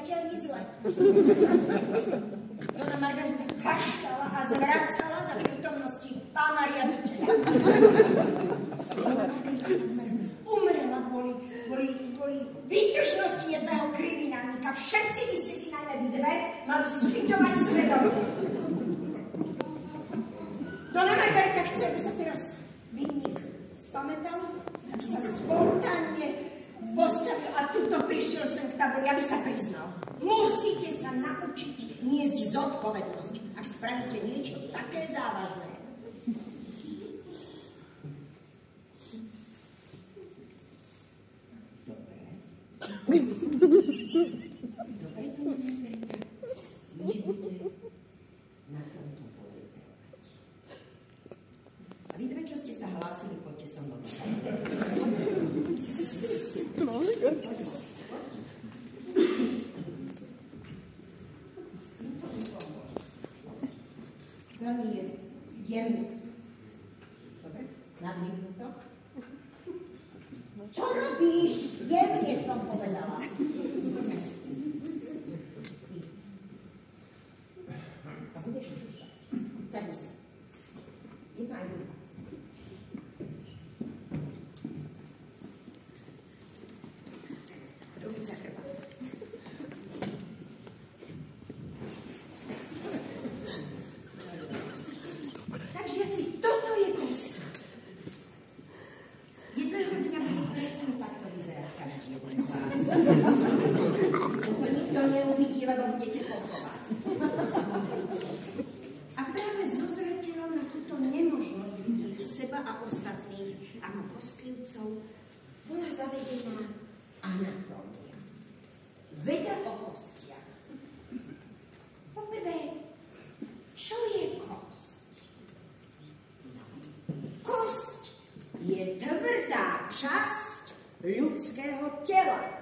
veliteľmi zle. Dona Margarita kašľala a zvracala za prítomnosti pána riaditeľa. Dona Margarita umrela kvôli výtržnosti jedného kriminálnika. Všetci by ste si najmä vy dve mali spýtovať svedomie. Dona Margarita chce, aby sa teraz vinník spamätal, aby sa spontánne postavil a tuto prišiel sem k tabuli, aby sa priznal. Musíte sa naučiť niesť zodpovednosť, ak spravíte niečo také závažné. Dobre, to nebude na tomto poli trvať. A vy dve, čo ste sa hlásili, poďte so mnou. Veľmi jemný. Dobre, nadvihnu to. Čo robíš? Jemne som povedala. A budeš čušať. Sadni sa. Jedna aj druhá. Ruky za chrbát. Tak, žiaci, toto je kosta. Jedného dňa bude presne takto vyzerať každý jeden z vás. To nikto neuvidí, lebo budete pochovať. A práve so zreteľom na túto nemožnosť vidieť seba a ostatných ako kostlivcov bola zavedená anatómia. Veda o kostiach. Poprvé, čo je kosť? Kosť je tvrdá časť ľudského tela.